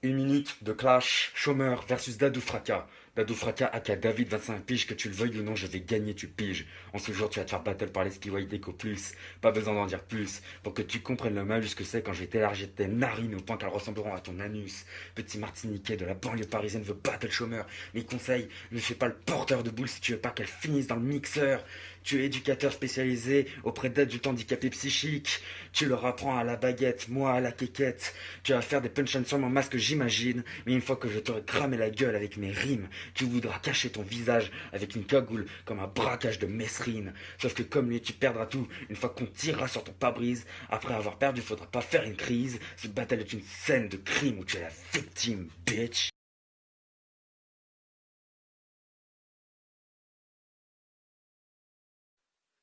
Une minute de clash, chômeur versus Dadou Fracas. Dadou Fracas aka David 25 piges, que tu le veuilles ou non, je vais gagner, tu piges. En ce jour, tu vas te faire battle par les SPY Deco Plus. Pas besoin d'en dire plus, pour que tu comprennes le malus que c'est quand je vais t'élargir tes narines au point qu'elles ressembleront à ton anus. Petit martiniquais de la banlieue parisienne veut battle chômeur. Mes conseils, ne fais pas le porteur de boule si tu veux pas qu'elle finisse dans le mixeur. Tu es éducateur spécialisé auprès d'adultes handicapés psychiques. Tu leur apprends à la baguette, moi à la quéquette. Tu vas faire des punchlines sur mon masque, j'imagine. Mais une fois que je t'aurai cramé la gueule avec mes rimes, tu voudras cacher ton visage avec une cagoule comme un braquage de mesrine. Sauf que comme lui, tu perdras tout une fois qu'on tirera sur ton pare-brise. Après avoir perdu, faudra pas faire une crise. Ce battle est une scène de crime où tu es la victime, bitch.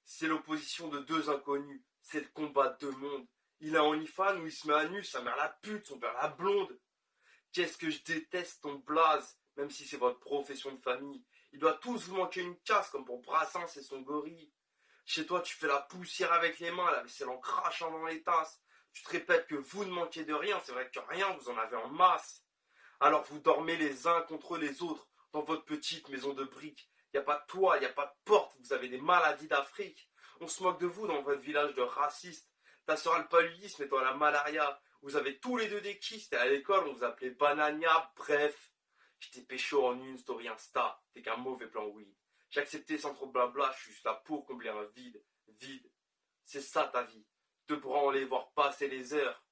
C'est l'opposition de deux inconnus. C'est le combat de deux mondes. Il a OnlyFans où il se met à nu, sa mère la pute, son père la blonde. Qu'est-ce que je déteste ton blaze, même si c'est votre profession de famille. Il doit tous vous manquer une casse, comme pour Brassens et son gorille. Chez toi, tu fais la poussière avec les mains, la vaisselle en crachant dans les tasses. Tu te répètes que vous ne manquez de rien, c'est vrai que rien, vous en avez en masse. Alors vous dormez les uns contre les autres dans votre petite maison de briques. Il n'y a pas de toit, il n'y a pas de porte, vous avez des maladies d'Afrique. On se moque de vous dans votre village de racistes. Ta soeur a le paludisme et toi la malaria. Vous avez tous les deux des kystes et à l'école on vous appelait Banania, bref. J'étais pécho en une story Insta, t'es qu'un mauvais plan weed. J'ai accepté sans trop de blabla, je suis juste là pour combler un vide. Vide. C'est ça ta vie. Te branler, voir passer les heures.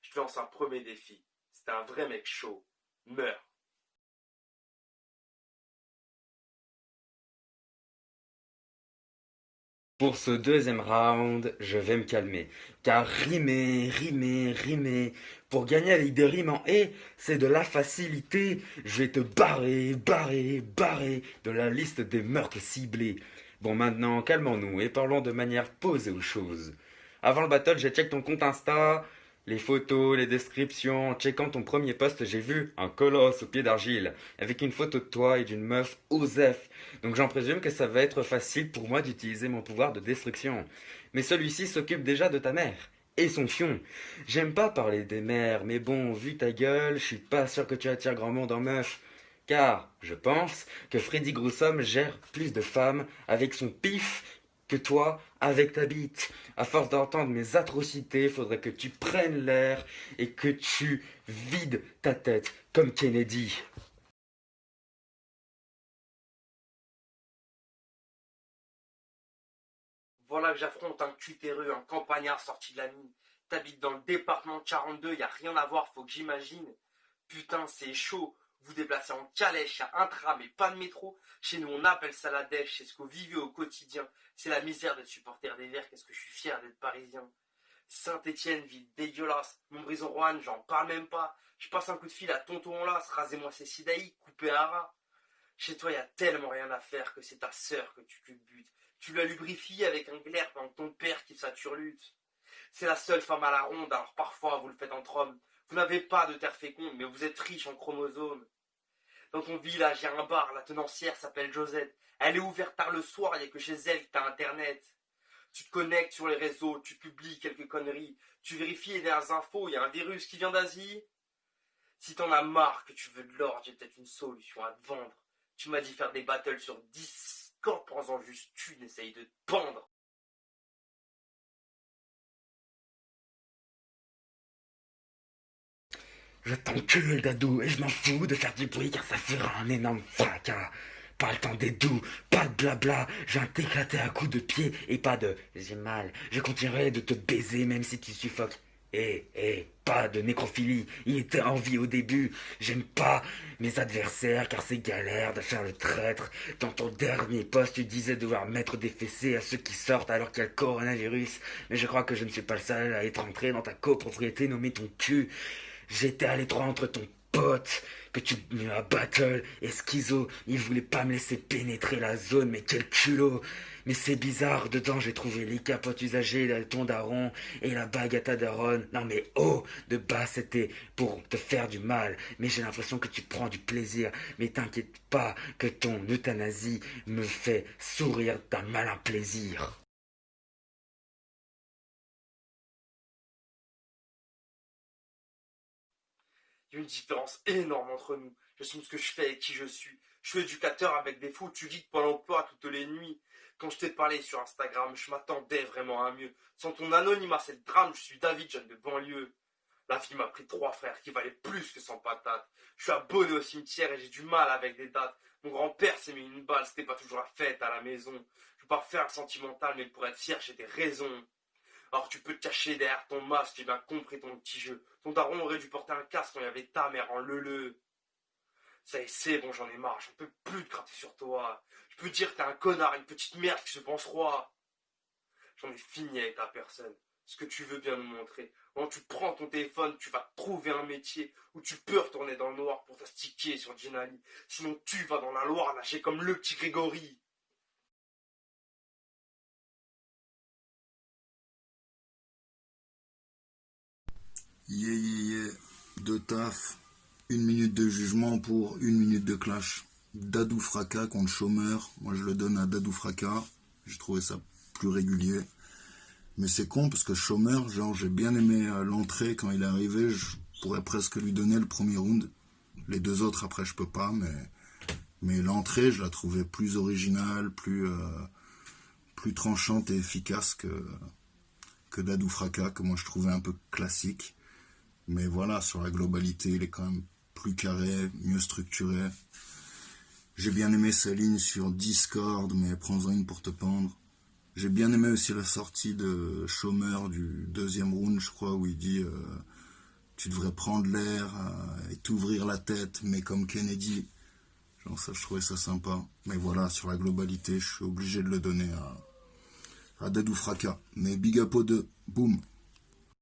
Je te lance un premier défi. C'était un vrai mec chaud. Meurs. Pour ce deuxième round, je vais me calmer. Car rimer, pour gagner avec des rimes en et, c'est de la facilité. Je vais te barrer de la liste des meurtres ciblés. Bon, maintenant, calmons-nous et parlons de manière posée aux choses. Avant le battle, j'ai check ton compte Insta, les photos, les descriptions. En checkant ton premier post, j'ai vu un colosse au pied d'argile, avec une photo de toi et d'une meuf Osef. Donc j'en présume que ça va être facile pour moi d'utiliser mon pouvoir de destruction. Mais celui-ci s'occupe déjà de ta mère. Et son fion. J'aime pas parler des mères, mais bon, vu ta gueule, je suis pas sûr que tu attires grand monde en meuf. Car je pense que Freddy Groussum gère plus de femmes avec son pif que toi avec ta bite. À force d'entendre mes atrocités, faudrait que tu prennes l'air et que tu vides ta tête comme Kennedy. Voilà que j'affronte un cutéreux, un campagnard sorti de la mine. T'habites dans le département de 42, y a rien à voir, faut que j'imagine. Putain, c'est chaud. Vous déplacez en calèche, y a un tram et pas de métro. Chez nous, on appelle ça la dèche, c'est ce que vous vivez au quotidien. C'est la misère d'être supporter des Verts, qu'est-ce que je suis fier d'être parisien. Saint-Étienne, ville dégueulasse. Montbrison Roanne, j'en parle même pas. Je passe un coup de fil à Tonton en las, rasez-moi ces sidaïs, coupez un rat. Chez toi, y a tellement rien à faire que c'est ta sœur que tu culbutes. Tu la lubrifies avec un glaire pendant ton père qui saturlute. C'est la seule femme à la ronde, alors parfois vous le faites entre hommes. Vous n'avez pas de terre féconde, mais vous êtes riche en chromosomes. Dans ton village, il y a un bar, la tenancière s'appelle Josette. Elle est ouverte tard le soir, il n'y a que chez elle que t'as internet. Tu te connectes sur les réseaux, tu publies quelques conneries, tu vérifies les dernières infos, il y a un virus qui vient d'Asie. Si t'en as marre, que tu veux de l'or, j'ai peut-être une solution à te vendre. Tu m'as dit faire des battles sur Discord, prends-en juste une, essaye de te pendre. Je t'encule, Dadou, et je m'en fous de faire du bruit car ça fera un énorme fracas. Pas le temps des doux, pas de blabla, je viens t'éclater à coups de pied et pas de j'ai mal. Je continuerai de te baiser même si tu suffoques. Pas de nécrophilie, il était en vie au début. J'aime pas mes adversaires car c'est galère de faire le traître. Dans ton dernier post, tu disais devoir mettre des fessées à ceux qui sortent alors qu'il y a le coronavirus. Mais je crois que je ne suis pas le seul à être entré dans ta copropriété nommée ton cul. J'étais à l'étroit entre ton pote que tu me as battle et Schizo. Il voulait pas me laisser pénétrer la zone, mais quel culot. Mais c'est bizarre, dedans j'ai trouvé les capotes usagées de ton daron et la bague à ta daronne. Non mais oh, de base c'était pour te faire du mal. Mais j'ai l'impression que tu prends du plaisir. Mais t'inquiète pas que ton euthanasie me fait sourire d'un malin plaisir. Il y a une différence énorme entre nous. J'assume ce que je fais et qui je suis. Je suis éducateur avec des fous, tu guides Pôle emploi toutes les nuits. Quand je t'ai parlé sur Instagram, je m'attendais vraiment à mieux. Sans ton anonymat, c'est le drame, je suis David, jeune de banlieue. La vie m'a pris 3 frères qui valaient plus que 100 patates. Je suis abonné au cimetière et j'ai du mal avec des dates. Mon grand-père s'est mis une balle, c'était pas toujours la fête à la maison. Je veux pas faire le sentimental, mais pour être fier, j'ai des raisons. Alors tu peux te cacher derrière ton masque, j'ai bien compris ton petit jeu. Ton daron aurait dû porter un casque quand il y avait ta mère en leu. Ça y est, c'est bon, j'en ai marre, j'en peux plus de gratter sur toi. Je peux dire que t'es un connard, une petite merde qui se pense roi. J'en ai fini avec ta personne. Ce que tu veux bien nous montrer. Quand tu prends ton téléphone, tu vas trouver un métier où tu peux retourner dans le noir pour t'astiquer sur Gennali. Sinon tu vas dans la Loire nager comme le petit Grégory. Yeah, yeah, yeah. De taf, 1 minute de jugement pour 1 minute de clash. Dadou Fracas contre Chômeur. Moi, je le donne à Dadou Fracas. J'ai trouvé ça plus régulier. Mais c'est con parce que Chômeur, genre, j'ai bien aimé l'entrée quand il est arrivé. Je pourrais presque lui donner le premier round. Les deux autres, après, je peux pas. Mais l'entrée, je la trouvais plus originale, plus tranchante et efficace que Dadou Fracas, que moi, je trouvais un peu classique. Mais voilà, sur la globalité, il est quand même plus carré, mieux structuré. J'ai bien aimé sa ligne sur Discord, mais prends-en une pour te pendre. J'ai bien aimé aussi la sortie de Chômeur du deuxième round, je crois, où il dit tu devrais prendre l'air et t'ouvrir la tête, mais comme Kennedy. Genre ça, je trouvais ça sympa. Mais voilà, sur la globalité, je suis obligé de le donner à Dadou Fracas. Mais big up aux deux, boum.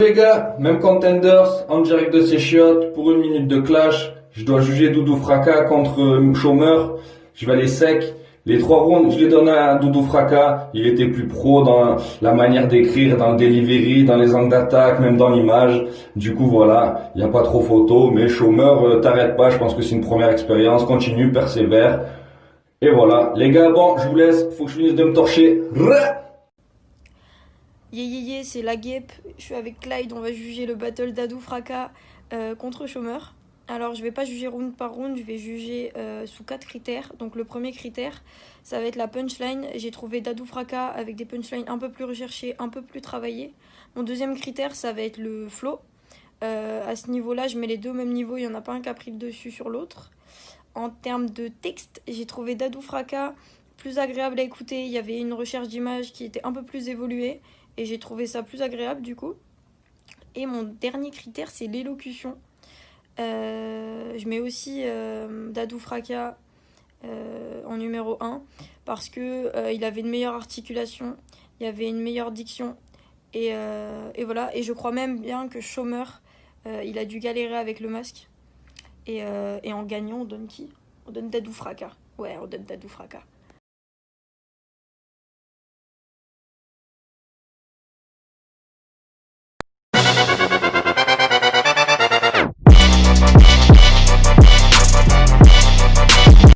Les gars, même Contenders, en direct de ses chiottes, pour 1 minute de clash, je dois juger Doudou Fracas contre Chômeur, je vais aller sec. Les 3 rounds, je les donne à Doudou Fracas, il était plus pro dans la manière d'écrire, dans le delivery, dans les angles d'attaque, même dans l'image. Du coup voilà, il n'y a pas trop photo, mais Chômeur, t'arrêtes pas, je pense que c'est une première expérience, continue, persévère. Et voilà, les gars, bon, je vous laisse, faut que je finisse de me torcher. Yeah, c'est la guêpe. Je suis avec Clyde. On va juger le battle Dadou Fracas contre Chômeur. Alors, je vais pas juger round par round. Je vais juger sous 4 critères. Donc, le premier critère, ça va être la punchline. J'ai trouvé Dadou Fracas avec des punchlines un peu plus recherchées, un peu plus travaillées. Mon deuxième critère, ça va être le flow. À ce niveau-là, je mets les deux au même niveau. Il n'y en a pas un qui a pris le dessus sur l'autre. En termes de texte, j'ai trouvé Dadou Fracas plus agréable à écouter. Il y avait une recherche d'image qui était un peu plus évoluée. Et j'ai trouvé ça plus agréable du coup. Et mon dernier critère, c'est l'élocution. Je mets aussi Dadou Fracas en numéro 1 parce que il avait une meilleure articulation, il y avait une meilleure diction. Et voilà. Et je crois même bien que Chômeur, il a dû galérer avec le masque. Et en gagnant, on donne qui ? On donne Dadou Fracas. Ouais, on donne Dadou Fracas.